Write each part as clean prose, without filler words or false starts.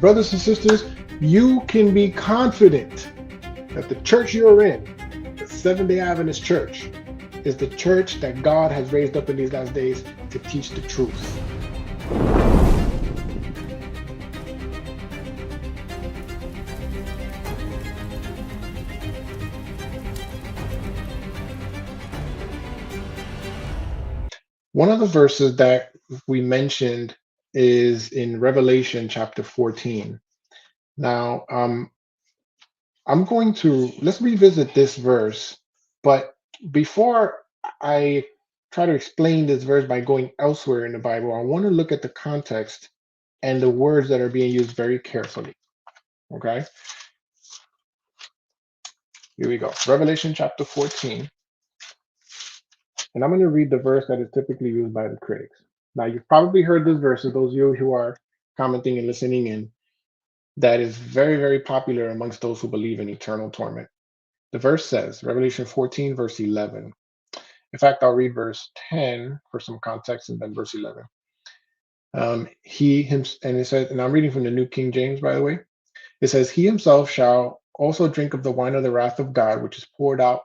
Brothers and sisters, you can be confident that the church you're in, the Seventh-day Adventist Church, is the church that God has raised up in these last days to teach the truth. One of the verses that we mentioned is in Revelation chapter 14. Now, let's revisit this verse, but before I try to explain this verse by going elsewhere in the Bible, I want to look at the context and the words that are being used very carefully. Okay, here we go. Revelation chapter 14. And I'm going to read the verse that is typically used by the critics. Now, you've probably heard this verse, so those of you who are commenting and listening in, that is very, very popular amongst those who believe in eternal torment. The verse says, Revelation 14, verse 11. In fact, I'll read verse 10 for some context and then verse 11. And it says, and I'm reading from the New King James, by the way. It says, he himself shall also drink of the wine of the wrath of God, which is poured out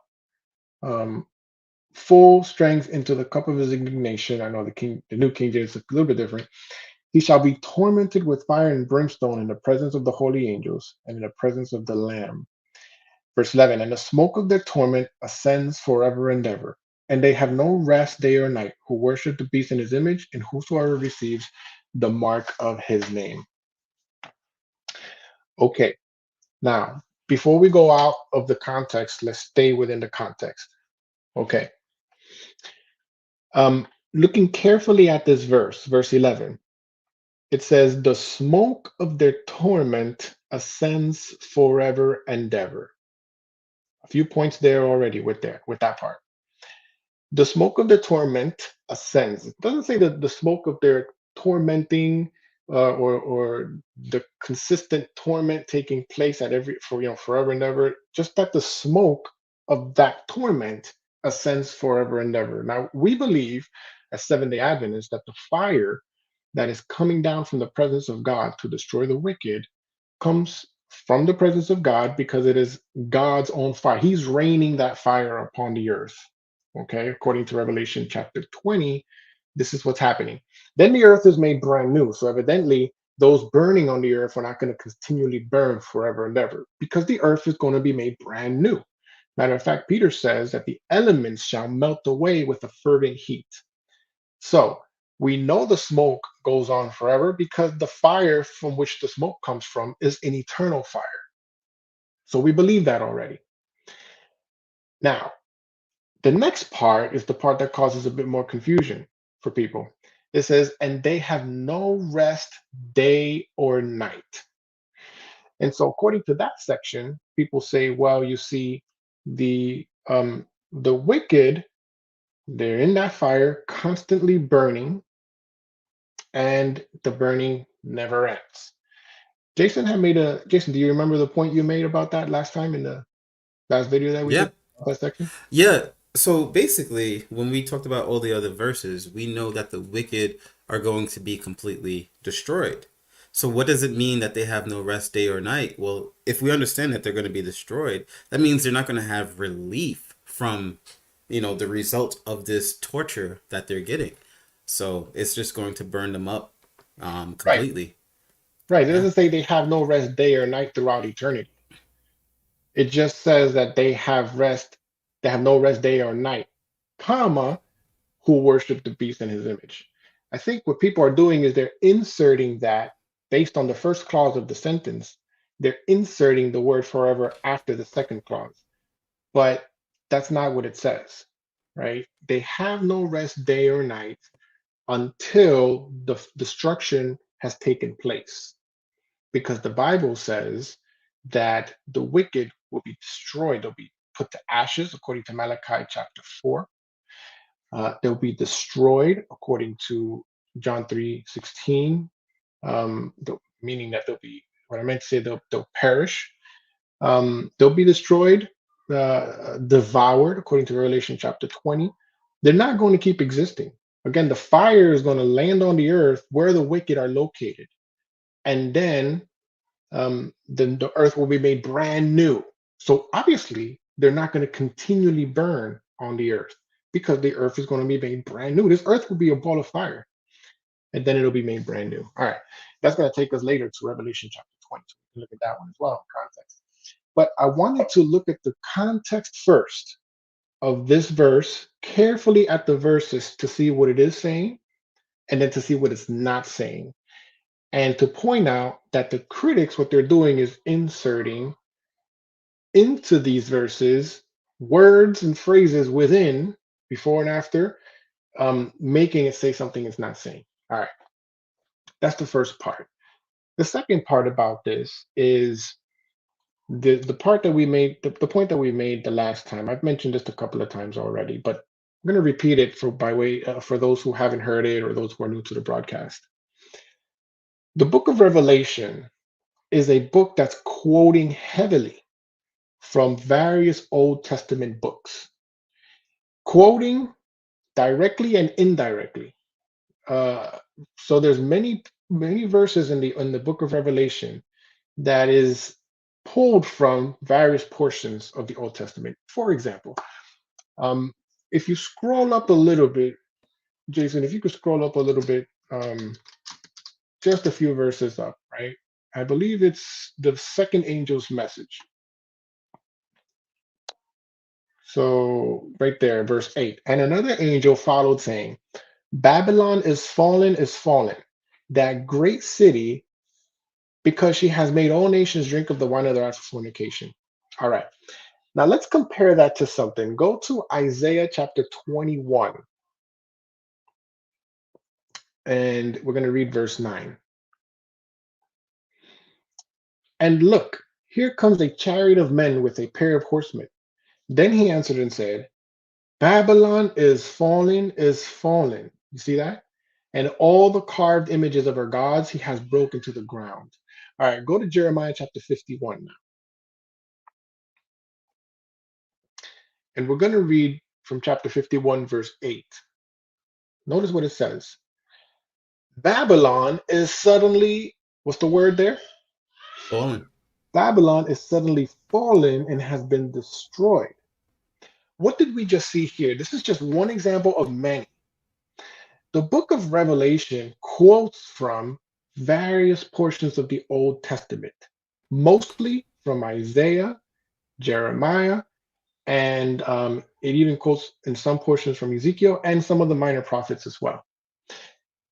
full strength into the cup of his indignation. I know the New King James is a little bit different. He shall be tormented with fire and brimstone in the presence of the holy angels and in the presence of the Lamb. Verse 11, and the smoke of their torment ascends forever and ever, and they have no rest day or night, who worship the beast in his image, and whosoever receives the mark of his name. Okay, now, before we go out of the context, let's stay within the context. Okay. Looking carefully at this verse 11, it says, the smoke of their torment ascends forever and ever. A few points there already with that part. The smoke of their torment ascends. It doesn't say that the smoke of their tormenting or the consistent torment taking place forever and ever. Just that the smoke of that torment ascends forever and ever. Now we believe as Seventh-day Adventists that the fire that is coming down from the presence of God to destroy the wicked comes from the presence of God because it is God's own fire. He's raining that fire upon the earth. Okay, according to Revelation chapter 20, this is what's happening. Then the earth is made brand new. So evidently, those burning on the earth are not going to continually burn forever and ever because the earth is going to be made brand new. Matter of fact, Peter says that the elements shall melt away with a fervent heat. So we know the smoke goes on forever because the fire from which the smoke comes from is an eternal fire. So we believe that already. Now, the next part is the part that causes a bit more confusion for people. It says, and they have no rest day or night. And so according to that section, people say, well, you see, the wicked, they're in that fire constantly burning, and the burning never ends. Jason, do you remember the point you made about that last time in the last video that we Yeah. did? That section? Yeah. So basically, when we talked about all the other verses, we know that the wicked are going to be completely destroyed. So what does it mean that they have no rest day or night? Well, if we understand that they're going to be destroyed, that means they're not going to have relief from, the result of this torture that they're getting. So it's just going to burn them up Right, completely. right. It Yeah. doesn't say they have no rest day or night throughout eternity. It just says that they have no rest day or night, comma, who worship the beast in his image. I think what people are doing is they're inserting that based on the first clause of the sentence, they're inserting the word forever after the second clause. But that's not what it says, right? They have no rest day or night until the destruction has taken place. Because the Bible says that the wicked will be destroyed, they'll be put to ashes, according to Malachi chapter 4. They'll be destroyed, according to John 3:16, meaning that what I meant to say, they'll perish. They'll be destroyed, devoured, according to Revelation chapter 20. They're not going to keep existing. Again, the fire is going to land on the earth where the wicked are located. And then then the earth will be made brand new. So obviously, they're not going to continually burn on the earth because the earth is going to be made brand new. This earth will be a ball of fire, and then it'll be made brand new. All right, that's going to take us later to Revelation chapter 20. So we can look at that one as well in context. But I wanted to look at the context first of this verse, carefully at the verses to see what it is saying, and then to see what it's not saying. And to point out that the critics, what they're doing is inserting into these verses words and phrases within, before and after, making it say something it's not saying. All right, that's the first part. The second part about this is the part that we made, the point that we made the last time. I've mentioned this a couple of times already, but I'm going to repeat it for by way for those who haven't heard it or those who are new to the broadcast. The book of Revelation is a book that's quoting heavily from various Old Testament books, quoting directly and indirectly. Uh, so there's many verses in the book of Revelation that is pulled from various portions of the Old Testament. For example, um, if you scroll up a little bit, Jason, if you could scroll up a little bit, just a few verses up, right? I believe it's the second angel's message. So right there, verse 8. And another angel followed, saying, Babylon is fallen, that great city, because she has made all nations drink of the wine of their wrath for fornication. All right. Now let's compare that to something. Go to Isaiah chapter 21, and we're going to read verse 9. And look, here comes a chariot of men with a pair of horsemen. Then he answered and said, Babylon is fallen. You see that? And all the carved images of her gods he has broken to the ground. All right, go to Jeremiah chapter 51 now. And we're going to read from chapter 51, verse 8. Notice what it says. Babylon is suddenly, what's the word there? Fallen. Babylon is suddenly fallen and has been destroyed. What did we just see here? This is just one example of many. The book of Revelation quotes from various portions of the Old Testament, mostly from Isaiah, Jeremiah, and it even quotes in some portions from Ezekiel and some of the minor prophets as well.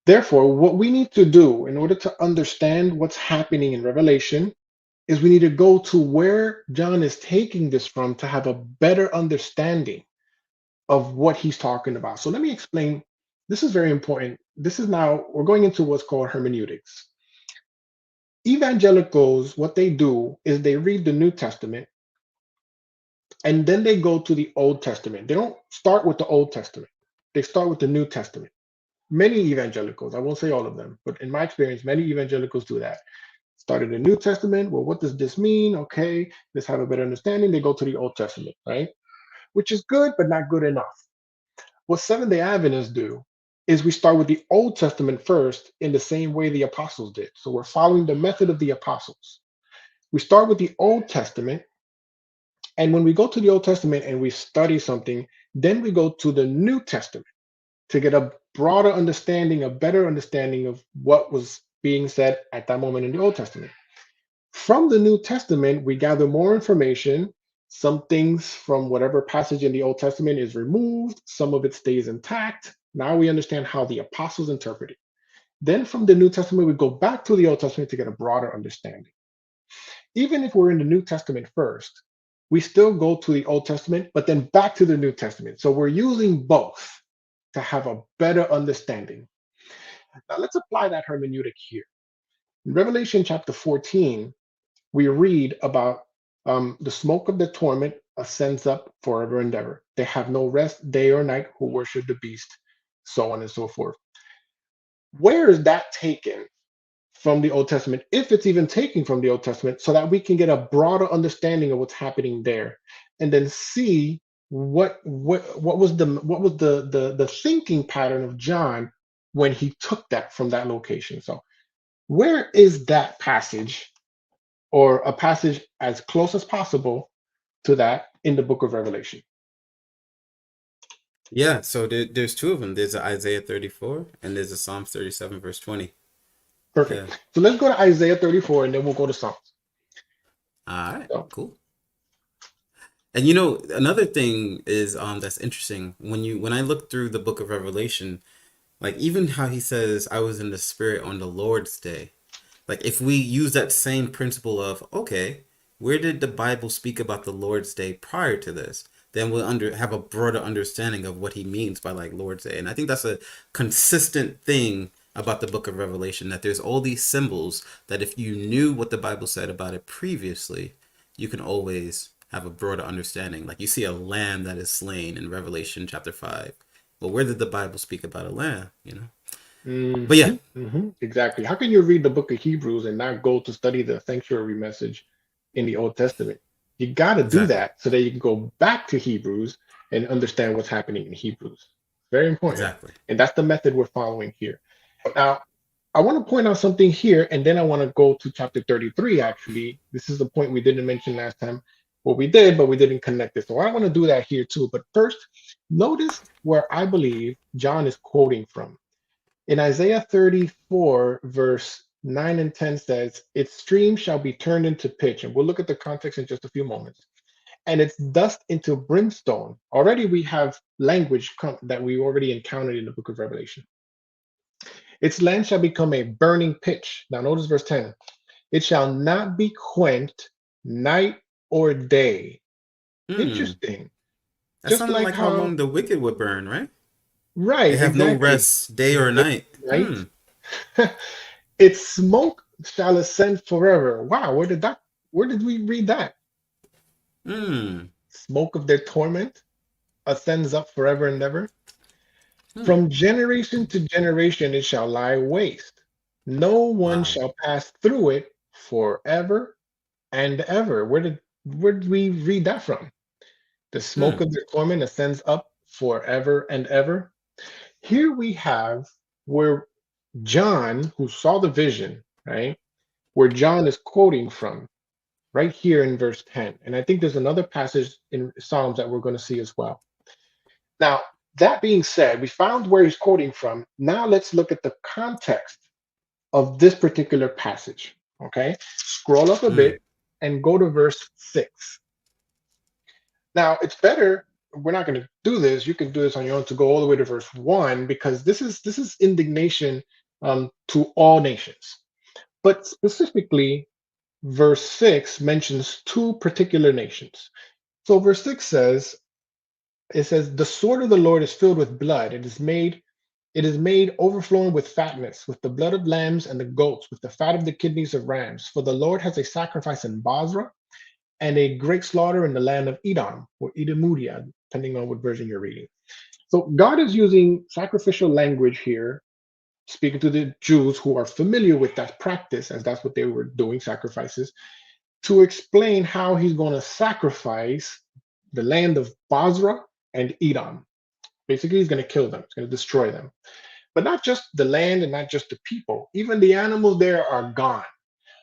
Therefore, what we need to do in order to understand what's happening in Revelation is we need to go to where John is taking this from to have a better understanding of what he's talking about. So let me explain. This is very important. This is now, we're going into what's called hermeneutics. Evangelicals, what they do is they read the New Testament and then they go to the Old Testament. They don't start with the Old Testament, they start with the New Testament. Many evangelicals, I won't say all of them, but in my experience, many evangelicals do that. Start in the New Testament. Well, what does this mean? Okay, let's have a better understanding. They go to the Old Testament, right? Which is good, but not good enough. What Seventh-day Adventists do is we start with the Old Testament first in the same way the apostles did. So we're following the method of the apostles. We start with the Old Testament, and when we go to the Old Testament and we study something, then we go to the New Testament to get a broader understanding, a better understanding of what was being said at that moment in the Old Testament. From the New Testament, we gather more information. Some things from whatever passage in the Old Testament is removed, some of it stays intact. Now we understand how the apostles interpret it. Then from the New Testament, we go back to the Old Testament to get a broader understanding. Even if we're in the New Testament first, we still go to the Old Testament, but then back to the New Testament. So we're using both to have a better understanding. Now let's apply that hermeneutic here. In Revelation chapter 14, we read about the smoke of the torment ascends up forever and ever. They have no rest day or night who worship the beast, so on and so forth. Where is that taken from the Old Testament, if it's even taken from the Old Testament, so that we can get a broader understanding of what's happening there, and then see what was the thinking pattern of John when he took that from that location. So where is that passage or a passage as close as possible to that in the book of Revelation? Yeah, so there's two of them. There's a Isaiah 34 and there's a Psalms 37 verse 20. Yeah. Perfect. So let's go to Isaiah 34 and then we'll go to Psalms. All right, So, cool. And you know, another thing is that's interesting when I look through the book of Revelation, like even how he says I was in the spirit on the Lord's day. Like if we use that same principle of, okay, where did the Bible speak about the Lord's Day prior to this? Then we'll have a broader understanding of what he means by like Lord's Day. And I think that's a consistent thing about the book of Revelation, that there's all these symbols that if you knew what the Bible said about it previously, you can always have a broader understanding. Like you see a lamb that is slain in Revelation chapter 5. Well, where did the Bible speak about a lamb, you know? But yeah, exactly. How can you read the book of Hebrews and not go to study the sanctuary message in the Old Testament? You got to do exactly. that so that you can go back to Hebrews and understand what's happening in Hebrews. Very important. Exactly. And that's the method we're following here. Now, I want to point out something here, and then I want to go to chapter 33, actually. This is the point we didn't mention last time. Well, we did, but we didn't connect it. So I want to do that here too. But first, notice where I believe John is quoting from. In Isaiah 34, verse 9 and 10 says, its stream shall be turned into pitch. And we'll look at the context in just a few moments. And its dust into brimstone. Already we have language that we already encountered in the book of Revelation. Its land shall become a burning pitch. Now notice verse 10. It shall not be quenched night or day. Hmm. Interesting. That Just sounded like like how how, long the wicked would burn, right? They right, have no exactly. rest, day or night. Right? Hmm. Its smoke shall ascend forever. Wow, where did we read that? Hmm. Smoke of their torment ascends up forever and ever. Hmm. From generation to generation it shall lie waste. No one Wow. shall pass through it forever and ever. Where did we read that from? The smoke Hmm. of their torment ascends up forever and ever. Here we have where John, who saw the vision, right? Where John is quoting from, right here in verse 10. And I think there's another passage in Psalms that we're going to see as well. Now, that being said, we found where he's quoting from. Now let's look at the context of this particular passage. Okay, scroll up a Hmm. bit and go to verse 6. Now, it's better. We're not going to do this. You can do this on your own to go all the way to verse 1 because this is indignation to all nations. But specifically, verse 6 mentions two particular nations. So verse 6 says, it says, the sword of the Lord is filled with blood. It is made overflowing with fatness, with the blood of lambs and the goats, with the fat of the kidneys of rams. For the Lord has a sacrifice in Basra and a great slaughter in the land of Edom or Edomudia, depending on what version you're reading. So God is using sacrificial language here, speaking to the Jews who are familiar with that practice, as that's what they were doing, sacrifices, to explain how he's going to sacrifice the land of Basra and Edom. Basically, he's going to kill them, he's going to destroy them. But not just the land and not just the people, even the animals there are gone.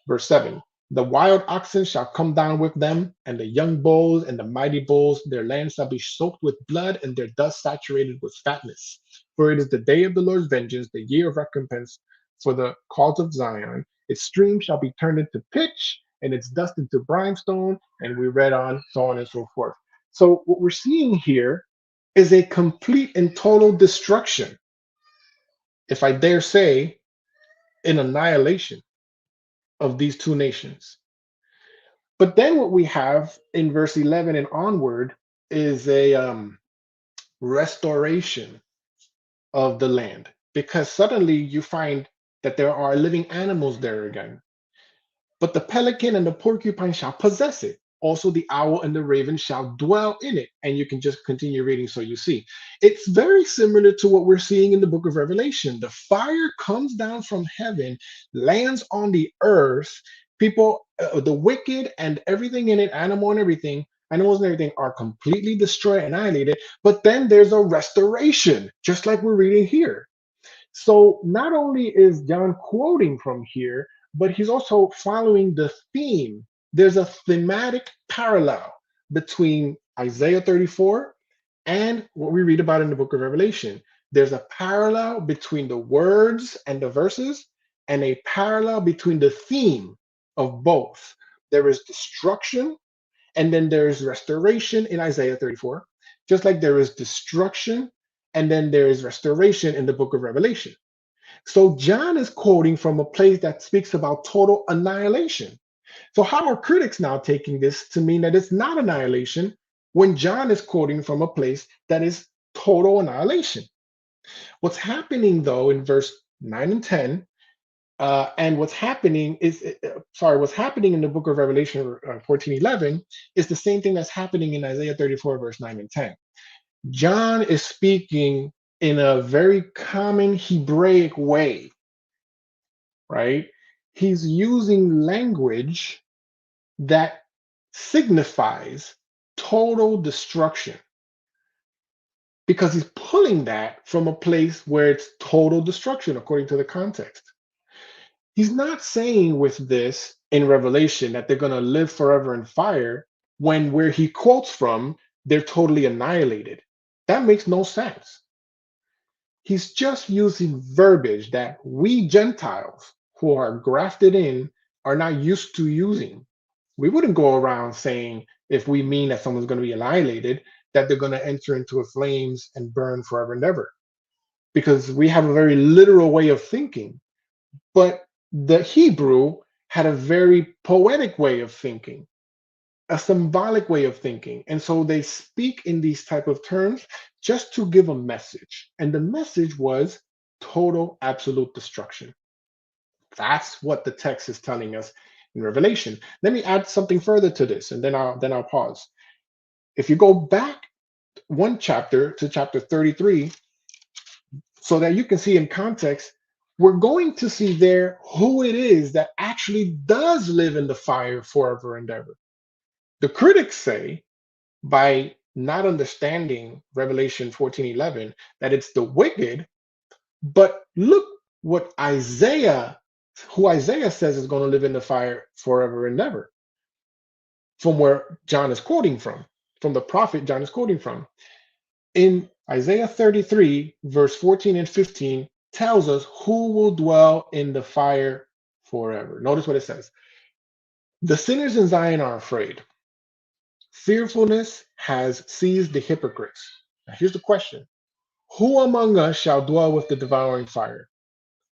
Verse 7, the wild oxen shall come down with them, and the young bulls and the mighty bulls, their land shall be soaked with blood, and their dust saturated with fatness. For it is the day of the Lord's vengeance, the year of recompense for the cause of Zion. Its stream shall be turned into pitch, and its dust into brimstone. And we read on, so on and so forth. So, what we're seeing here is a complete and total destruction, if I dare say, an annihilation of these two nations. But then what we have in verse 11 and onward is a restoration of the land because suddenly you find that there are living animals there again. But the pelican and the porcupine shall possess it. Also, the owl and the raven shall dwell in it. And you can just continue reading so you see. It's very similar to what we're seeing in the book of Revelation. The fire comes down from heaven, lands on the earth. People, the wicked and everything in it, animals and everything are completely destroyed, annihilated. But then there's a restoration, just like we're reading here. So not only is John quoting from here, but he's also following the theme. There's a thematic parallel between Isaiah 34 and what we read about in the book of Revelation. There's a parallel between the words and the verses, and a parallel between the theme of both. There is destruction, and then there is restoration in Isaiah 34, just like there is destruction, and then there is restoration in the book of Revelation. So John is quoting from a place that speaks about total annihilation. So how are critics now taking this to mean that it's not annihilation when John is quoting from a place that is total annihilation? What's happening though in verse 9 and 10, and what's happening is, what's happening in the book of Revelation 14:11 is the same thing that's happening in Isaiah 34, verse 9 and 10. John is speaking in a very common Hebraic way, right? He's using language that signifies total destruction because he's pulling that from a place where it's total destruction according to the context. He's not saying with this in Revelation that they're going to live forever in fire when where he quotes from, they're totally annihilated. That makes no sense. He's just using verbiage that we Gentiles who are grafted in are not used to using. We wouldn't go around saying, if we mean that someone's going to be annihilated, that they're going to enter into the flames and burn forever and ever, because we have a very literal way of thinking. But the Hebrew had a very poetic way of thinking, a symbolic way of thinking. And so they speak in these type of terms just to give a message. And the message was total absolute destruction. That's what the text is telling us in Revelation. Let me add something further to this, and then I'll pause. If you go back one chapter to chapter 33, so that you can see in context, we're going to see there who it is that actually does live in the fire forever and ever. The critics say, by not understanding Revelation 14:11, that it's the wicked, but look what who Isaiah says is going to live in the fire forever and ever, from where John is quoting from the prophet John is quoting from. In Isaiah 33, verse 14 and 15, tells us who will dwell in the fire forever. Notice what it says. The sinners in Zion are afraid. Fearfulness has seized the hypocrites. Now here's the question. Who among us shall dwell with the devouring fire?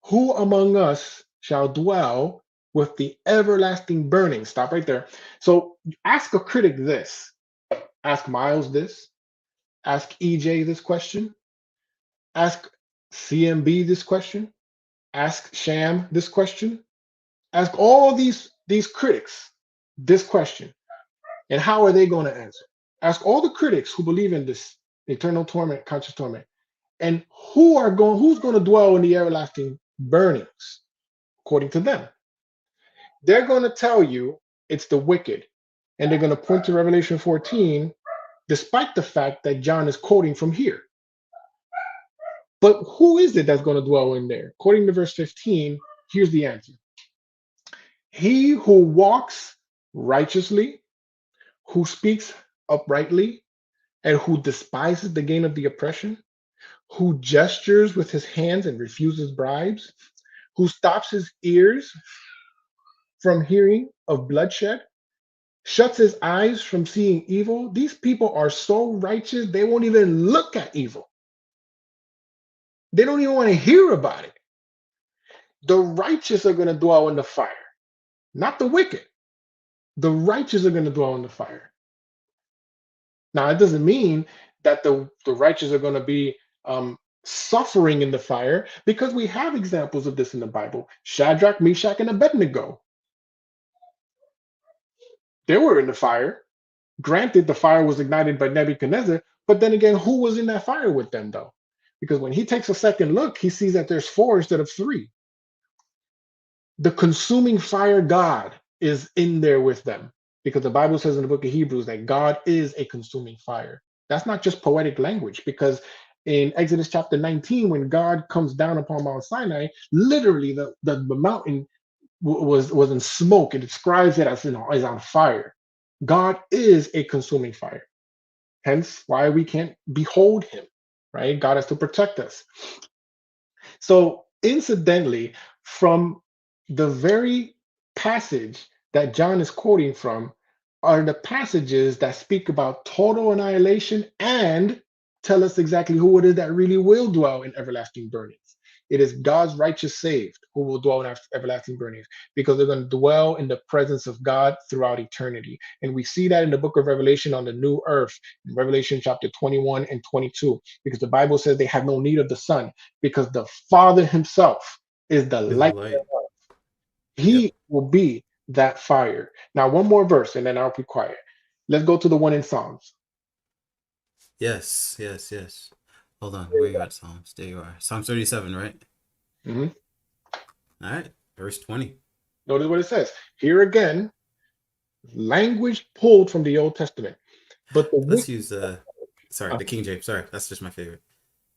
Who among us shall dwell with the everlasting burning? Stop right there. So ask a critic this. Ask Miles this. Ask EJ this question. Ask CMB this question. Ask Sham this question. Ask all these critics this question. And how are they going to answer? Ask all the critics who believe in this eternal torment, conscious torment, and who's going to dwell in the everlasting burnings according to them. They're going to tell you it's the wicked, and they're going to point to Revelation 14, despite the fact that John is quoting from here. But who is it that's going to dwell in there? According to verse 15, here's the answer. He who walks righteously, who speaks uprightly, and who despises the gain of the oppression, who gestures with his hands and refuses bribes, who stops his ears from hearing of bloodshed, shuts his eyes from seeing evil. These people are so righteous, they won't even look at evil. They don't even want to hear about it. The righteous are going to dwell in the fire, not the wicked. The righteous are going to dwell in the fire. Now, it doesn't mean that the righteous are going to be suffering in the fire, because we have examples of this in the Bible. Shadrach, Meshach, and Abednego. They were in the fire. Granted, the fire was ignited by Nebuchadnezzar, but then again, who was in that fire with them, though? Because when he takes a second look, he sees that there's 4 instead of 3. The consuming fire God is in there with them, because the Bible says in the book of Hebrews that God is a consuming fire. That's not just poetic language, because in Exodus chapter 19, when God comes down upon Mount Sinai, literally the mountain was in smoke. It describes it as, is on fire. God is a consuming fire. Hence why we can't behold him, right? God has to protect us. So, incidentally, from the very passage that John is quoting from are the passages that speak about total annihilation and tell us exactly who it is that really will dwell in everlasting burnings. It is God's righteous saved who will dwell in everlasting burnings because they're going to dwell in the presence of God throughout eternity. And we see that in the book of Revelation on the new earth, in Revelation chapter 21 and 22, because the Bible says they have no need of the sun because the Father himself is the Is the light light. thereof. Yep. He will be that fire. Now, one more verse and then I'll be quiet. Let's go to the one in Psalms. Yes, yes, yes. Hold on. Where you at, Psalms? There you are. Psalm 37, right? Mhm. All right. Verse 20. Notice what it says. Here again, language pulled from the Old Testament. But the Let's wicked, use sorry, uh, the King James. Sorry, that's just my favorite.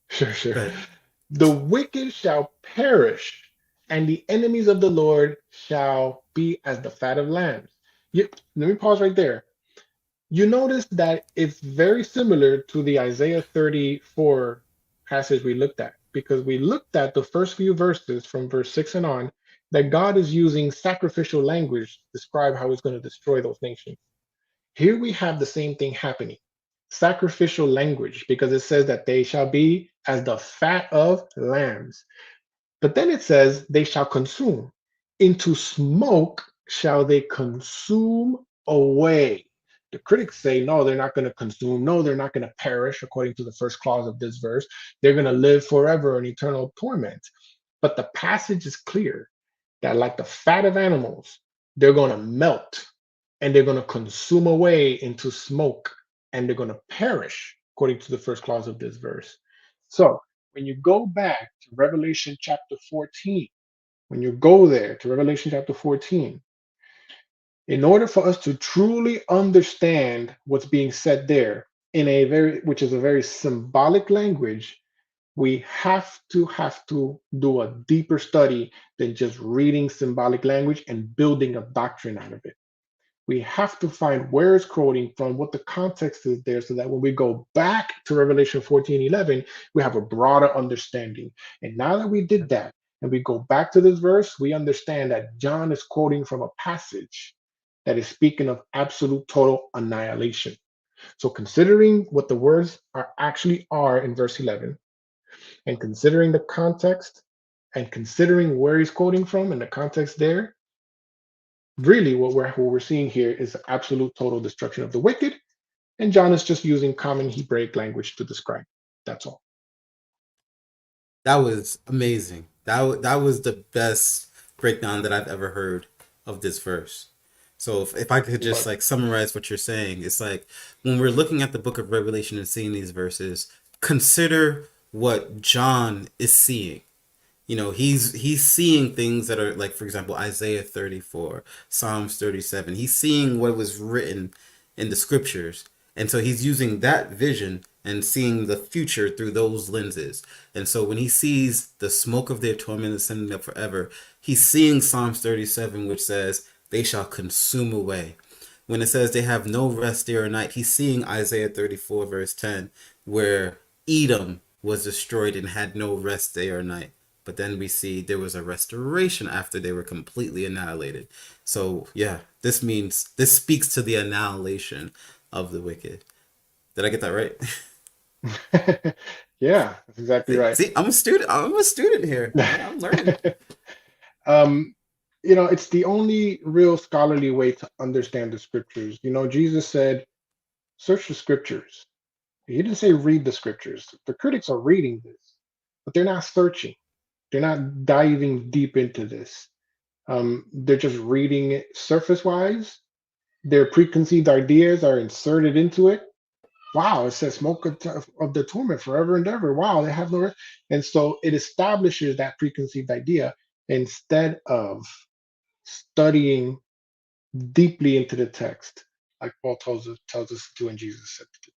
sure, sure. Go ahead. The wicked shall perish, and the enemies of the Lord shall be as the fat of lambs. Let me pause right there. You notice that it's very similar to the Isaiah 34 passage we looked at, because we looked at the first few verses from verse 6 and on, that God is using sacrificial language to describe how he's going to destroy those nations. Here we have the same thing happening, sacrificial language, because it says that they shall be as the fat of lambs. But then it says, they shall consume. Into smoke shall they consume away. The critics say, no, they're not going to consume. No, they're not going to perish, according to the first clause of this verse. They're going to live forever in eternal torment. But the passage is clear that, like the fat of animals, they're going to melt and they're going to consume away into smoke and they're going to perish, according to the first clause of this verse. So, when you go back to Revelation chapter 14, when you go there to Revelation chapter 14, in order for us to truly understand what's being said there in a very, which is a very symbolic language, we have to do a deeper study than just reading symbolic language and building a doctrine out of it. We have to find where it's quoting from, what the context is there, so that when we go back to Revelation 14:11, we have a broader understanding. And now that we did that, and we go back to this verse, we understand that John is quoting from a passage that is speaking of absolute total annihilation. So, considering what the words are actually are in verse 11, and considering the context, and considering where he's quoting from and the context there, really what we're seeing here is absolute total destruction of the wicked, and John is just using common Hebraic language to describe. That's all. That was amazing. That was the best breakdown that I've ever heard of this verse. So if I could just But like summarize what you're saying, it's like when we're looking at the book of Revelation and seeing these verses, consider what John is seeing. He's seeing things that are like, for example, Isaiah 34, Psalms 37. He's seeing what was written in the scriptures, and so he's using that vision and seeing the future through those lenses. And so when he sees the smoke of their torment ascending up forever, he's seeing Psalms 37, which says they shall consume away. When it says they have no rest day or night, he's seeing Isaiah 34 verse 10, where Edom was destroyed and had no rest day or night. But then we see there was a restoration after they were completely annihilated. So yeah, this speaks to the annihilation of the wicked. Did I get that right? yeah, that's exactly see, right. see, I'm a student. I'm a student here. I'm learning. um, it's the only real scholarly way to understand the scriptures. Jesus said, search the scriptures. He didn't say read the scriptures. The critics are reading this, but they're not searching. They're not diving deep into this. They're just reading it surface wise. Their preconceived ideas are inserted into it. Wow, it says smoke of the torment forever and ever. Wow, they have no rest. And so it establishes that preconceived idea instead of studying deeply into the text, like Paul tells us to do and Jesus said to do.